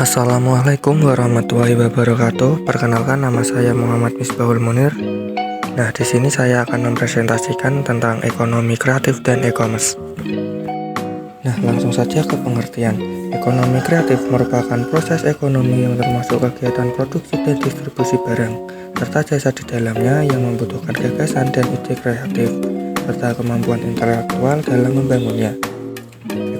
Assalamualaikum warahmatullahi wabarakatuh. Perkenalkan, nama saya Muhammad Misbahul Munir. Nah, di sini saya akan mempresentasikan tentang ekonomi kreatif dan e-commerce. Nah, langsung saja ke pengertian. Ekonomi kreatif merupakan proses ekonomi yang termasuk kegiatan produksi dan distribusi barang, serta jasa di dalamnya yang membutuhkan gagasan dan ide kreatif, serta kemampuan intelektual dalam membangunnya.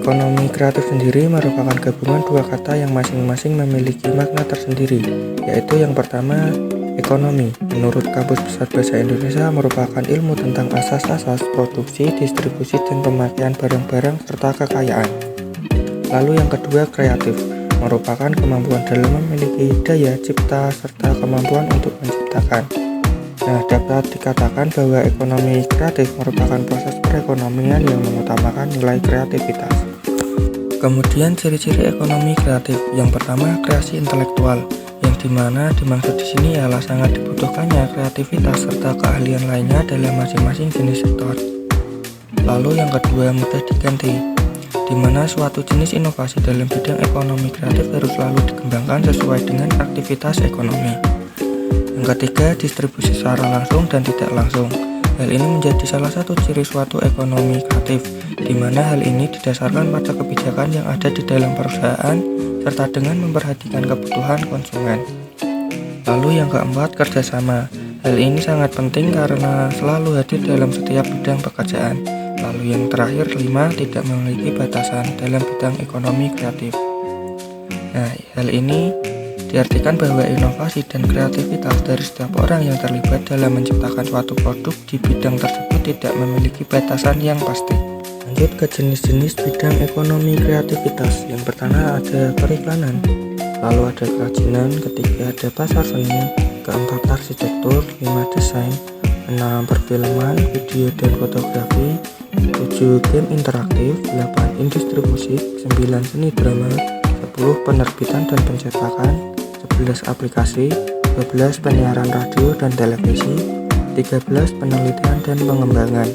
Ekonomi kreatif sendiri merupakan gabungan dua kata yang masing-masing memiliki makna tersendiri, yaitu yang pertama, ekonomi. Menurut Kamus Besar Bahasa Indonesia merupakan ilmu tentang asas-asas produksi, distribusi, dan pemakaian barang-barang serta kekayaan. Lalu yang kedua, kreatif, merupakan kemampuan dalam memiliki daya cipta serta kemampuan untuk menciptakan. Nah, dapat dikatakan bahwa ekonomi kreatif merupakan proses perekonomian yang mengutamakan nilai kreativitas. Kemudian ciri-ciri ekonomi kreatif. Yang pertama, kreasi intelektual, yang dimana dimaksud di sini ialah sangat dibutuhkannya kreativitas serta keahlian lainnya dalam masing-masing jenis sektor. Lalu yang kedua, mudah diganti, dimana suatu jenis inovasi dalam bidang ekonomi kreatif harus selalu dikembangkan sesuai dengan aktivitas ekonomi. Yang ketiga, distribusi secara langsung dan tidak langsung. Hal ini menjadi salah satu ciri suatu ekonomi kreatif, di mana hal ini didasarkan pada kebijakan yang ada di dalam perusahaan serta dengan memperhatikan kebutuhan konsumen. Lalu yang keempat, kerjasama. Hal ini sangat penting karena selalu hadir dalam setiap bidang pekerjaan. Lalu yang terakhir, 5, tidak memiliki batasan dalam bidang ekonomi kreatif. Nah, hal ini diartikan bahwa inovasi dan kreativitas dari setiap orang yang terlibat dalam menciptakan suatu produk di bidang tersebut tidak memiliki batasan yang pasti. Lanjut ke jenis-jenis bidang ekonomi kreativitas. Yang pertama ada periklanan, lalu ada kerajinan, ketiga ada pasar seni, keempat arsitektur, 5 desain, 6 perfilman, video dan fotografi, 7 game interaktif, 8 industri musik, 9 seni drama, 10 penerbitan dan pencetakan, 11 aplikasi, 12 penyiaran radio dan televisi, 13 penelitian dan pengembangan,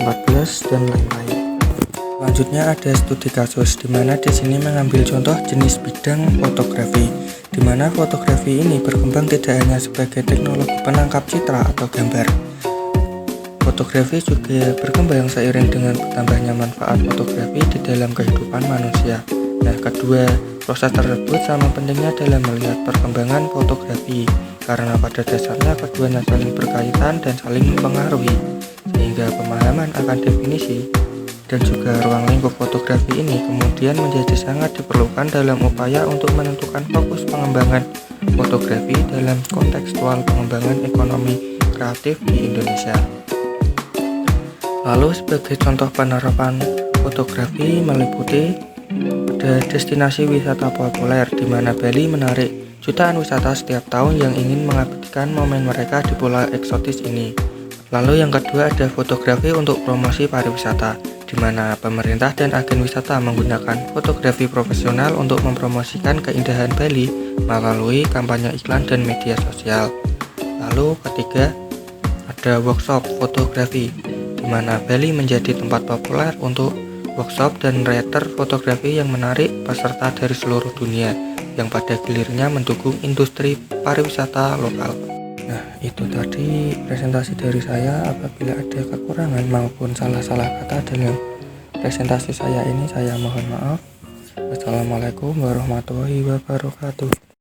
14 dan lain-lain. Selanjutnya ada studi kasus, di mana di sini mengambil contoh jenis bidang fotografi, di mana fotografi ini berkembang tidak hanya sebagai teknologi penangkap citra atau gambar. Fotografi juga berkembang seiring dengan bertambahnya manfaat fotografi di dalam kehidupan manusia. Nah, kedua proses tersebut sama pentingnya dalam melihat perkembangan fotografi, karena pada dasarnya keduanya saling berkaitan dan saling mempengaruhi, sehingga pemahaman akan definisi dan juga ruang lingkup fotografi ini kemudian menjadi sangat diperlukan dalam upaya untuk menentukan fokus pengembangan fotografi dalam kontekstual pengembangan ekonomi kreatif di Indonesia. Lalu sebagai contoh penerapan fotografi meliputi ada destinasi wisata populer, di mana Bali menarik jutaan wisata setiap tahun yang ingin mengabadikan momen mereka di pulau eksotis ini. Lalu yang kedua ada fotografi untuk promosi pariwisata, di mana pemerintah dan agen wisata menggunakan fotografi profesional untuk mempromosikan keindahan Bali melalui kampanye iklan dan media sosial. Lalu ketiga ada workshop fotografi, di mana Bali menjadi tempat populer untuk workshop dan writer fotografi yang menarik peserta dari seluruh dunia yang pada gilirannya mendukung industri pariwisata lokal. Nah, itu tadi presentasi dari saya. Apabila ada kekurangan maupun salah-salah kata dalam presentasi saya ini, saya mohon maaf. Wassalamualaikum warahmatullahi wabarakatuh.